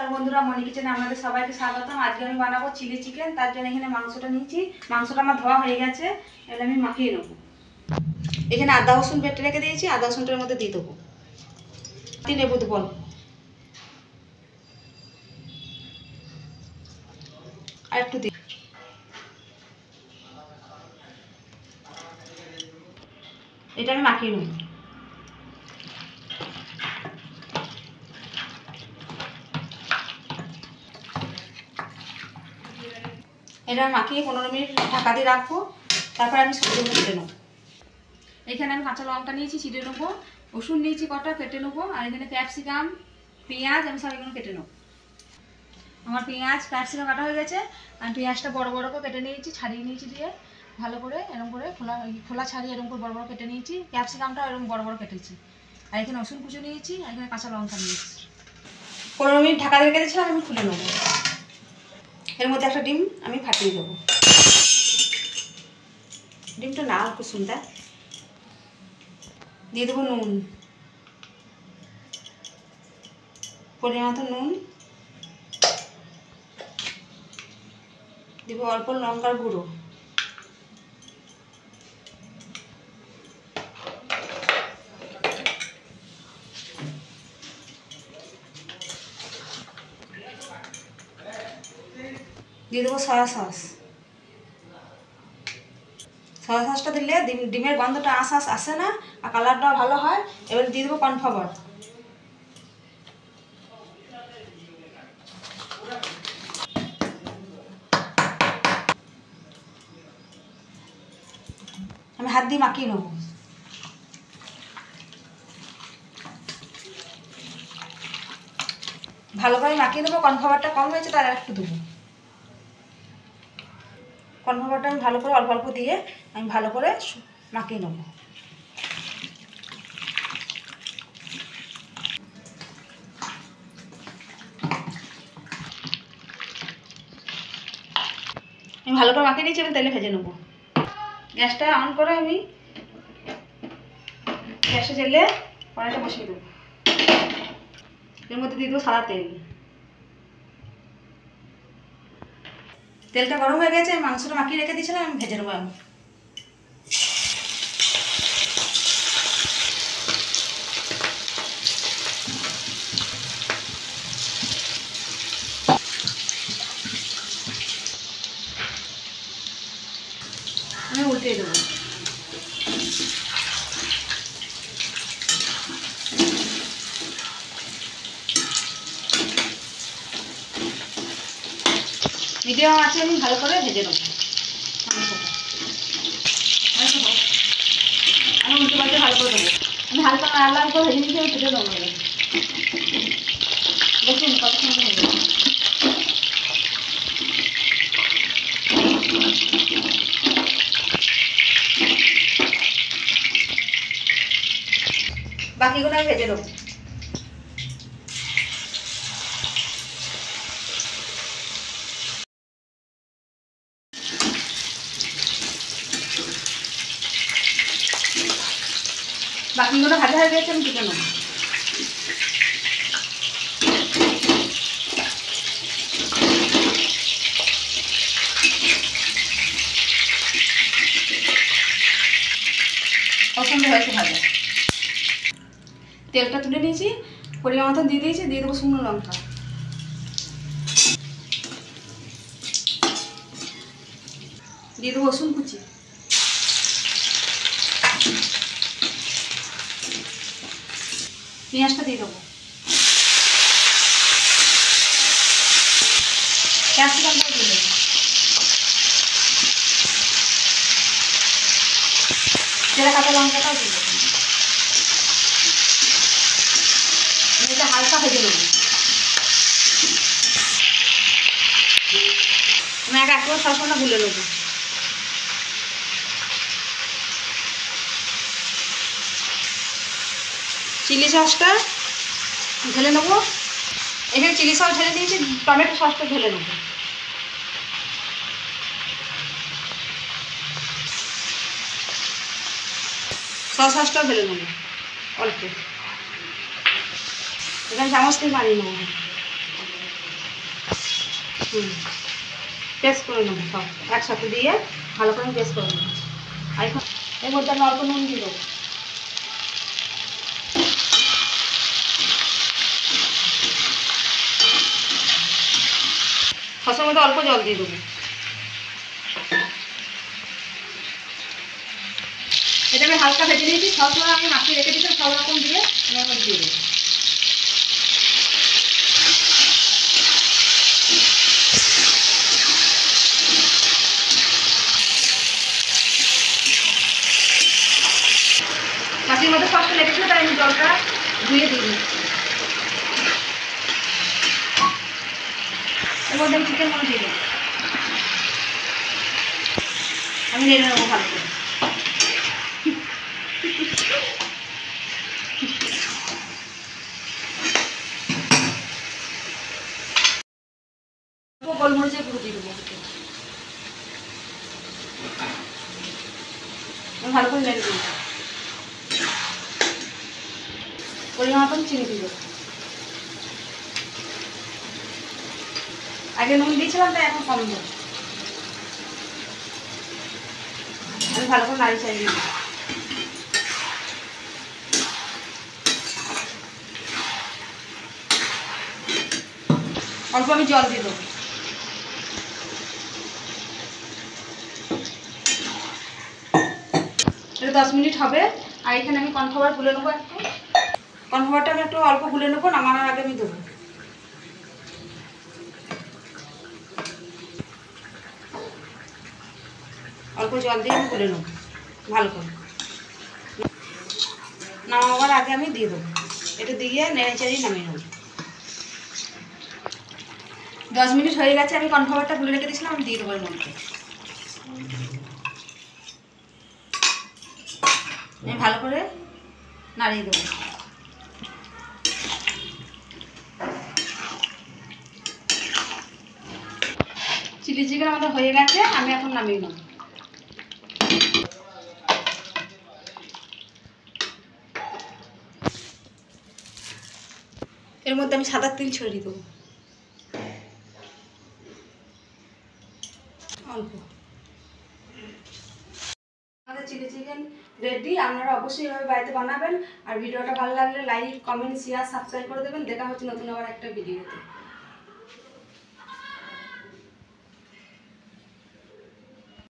নমস্কার বন্ধুরা, মনি কিচেনে আপনাদের সবাইকে স্বাগতম। আজকে আমি বানাবো চিলি চিকেন। তার জন্য এখানে মাংসটা নিয়েছি। মাংসটা আমার ধোয়া হয়ে গেছে, এবার আমি মাখিয়ে নেবো। এখানে আদা রসুন বেটে রেখে দিয়েছি, আদা রসুনটার মধ্যে দিয়ে দেবো। লেবু দেবো, আর একটু দিই। এটা আমি মাখিয়ে নেব। এটা মাখিয়ে 15 মিনিট ঢাকা দিয়ে রাখবো। তারপরে আমি সবজিগুলো কেটে নেবো। এখানে আমি কাঁচা লঙ্কা নিয়েছি, চিড়ে নেবো। রসুন নিয়েছি কটা, কেটে নেবো। আর এখানে ক্যাপসিকাম, পেঁয়াজ আমি সব এগুলো কেটে নেবো। আমার ক্যাপসিকাম কাটা হয়ে গেছে। আমি পেঁয়াজটা বড় বড় করে কেটে নিয়েছি, ছাড়িয়ে নিয়েছি, দিয়ে ভালো করে এরকম করে খোলা ছাড়িয়ে এরকম করে বড় বড় কেটে নিয়েছি। ক্যাপসিকামটা এরকম বড় বড় কেটেছি। আর এখানে রসুন কুচো নিয়েছি, আর এখানে কাঁচা লঙ্কা নিয়েছি। 15 মিনিট ঢাকা দিয়ে রেখে দিয়েছিলাম, আমি খুলে নেবো। এর মধ্যে একটা ডিম আমি ফাটিয়ে দেবো। ডিমটা না অল্প সুন্দর দিয়ে দেবো। নুন, পরিমাণ মতো নুন দেবো। অল্প লঙ্কার গুঁড়ো, দিয়ে দেবো সয়া সস। সয়া সসটা দিলে ডিমের গন্ধটা আসে না, আর কালারটাও ভালো হয়। এবার দিয়ে দেবো কর্নফ্লাওয়ার। আমি হাত দিয়ে মাখিয়ে নেবো। ভালো করে মাখিয়ে দেবো। কর্নফ্লাওয়ারটা কম হয়েছে, তার একটু দেবো। কর্নফ্লাওয়ারটা আমি ভালো করে অল্প অল্প দিয়ে আমি ভালো করে মাখিয়ে নেবো। আমি ভালো করে মাখিয়ে নিয়েছি, আমি তেলে ভেজে নেবো। গ্যাসটা অন করে আমি গ্যাসে জেলে কড়াইটা বসিয়ে দেবো। এর মধ্যে দিয়ে দেবো সাদা তেল। তেলটা গরম হয়ে গেছে, আমি মাংসটা মাখিয়ে রেখে দিয়েছিলাম, আমি ভেজে নেবো। আমি উল্টে দেবো। মিডিয়াম আছে, আমি ভালো করে ভেজে নেবো। আমি উল্টে পাল্টে ভালো করে দেবো। আমি হালকা লাল লাল করে ভেজে নিচ্ছি, আমি ভেজে দেবো। দেখুন কত সুন্দর হয়ে যাবে। বাকিগুলো আমি ভেজে দেবো। বাকিগুলো ভাজা হয়ে গেছে, আমি তুলে নেবো। পছন্দ হয়েছে ভাজা। তেলটা তুলে নিয়েছি, পরিমাণ মতো দিয়ে দিয়েছি। দিয়ে দেবো শুকনো লঙ্কা, দিয়ে দেবো রসুন কুচি, পেঁয়াজটা দিয়ে দেবো, ক্যাপসিকামটাও দিয়ে দেবো, চেরা কাঁচা লঙ্কাটাও দিয়ে দেবো। এটা হালকা ভেজে নেবো। আমি একবার সবসময় ভুলে নেবো। চিলি সসটা ঢেলে নেবো। এখানে চিলি সস ঢেলে দিয়েছি, টমেটো সসটা ঢেলে নেবো। সসটাও ঢেলে নেবো অল্প। এখানে চামচ দিয়ে বানিয়ে নেবো। পেস্ট করে নেবো সব একসাথে দিয়ে ভালো করে পেস্ট করে নেবো। আর এখন এর মধ্যে আমি অল্প নুন দিয়ে দেবো। সসের মধ্যে অল্প জল দিয়ে দেবো। এটা আমি হালকা ভেজে নিয়েছি, সবগুলো আমি মাখিয়ে রেখে দিয়েছি, সব রকম দিয়ে আমি এখন দিয়ে দেবো। মাছের মধ্যে সসটা লেগেছিল, তাই আমি জলটা ধুয়ে দিই। এর মধ্যে আমি চিকেন মনে দিয়ে দেবো। আমি নেড়ে নেবো ভালো করে। গোলমরিচের গুঁড়ো দিয়ে দেবো। ভালো করে নেড়ে দেবো। পরিমাণ মতন চিনি দিয়ে দেবো। আগে নুন দিয়েছিলাম, তাই এখন কম দেবো। আমি ভালো করে নাড়ি চাড়িয়ে দিই। অল্প আমি জল দিয়ে দেবো। এটা 10 মিনিট হবে। আর এখানে আমি কর্নফ্লাওয়ার গুলে নেবো একটু। কর্নফ্লাওয়ারটা আমি একটু অল্প গুলে নেবো, নামানোর আগে আমি দেবো। অল্প জল দিয়ে আমি গুলে নেবো ভালো করে। নামাবার আগে আমি দিয়ে দেবো। এটা দিয়ে নেড়ে চেড়ে নামিয়ে নেবো। 10 মিনিট হয়ে গেছে, আমি কর্নফ্লাওয়ারটা গুলে রেখে দিয়েছিলাম, আমি দিয়ে দেবো এর মধ্যে। আমি ভালো করে নাড়িয়ে দেবো। চিলি চিকেন আমাদের হয়ে গেছে, আমি এখন নামিয়ে নেব। এর মধ্যে আমি সাদা তেল ছড়িয়ে দেবো অল্প। আমাদের চিলি চিকেন রেডি। আপনারা অবশ্যই এভাবে বাড়িতে বানাবেন। আর ভিডিওটা ভালো লাগলে লাইক, কমেন্ট, শেয়ার, সাবস্ক্রাইব করে দেবেন। দেখা হচ্ছে নতুন আবার একটা ভিডিওতে।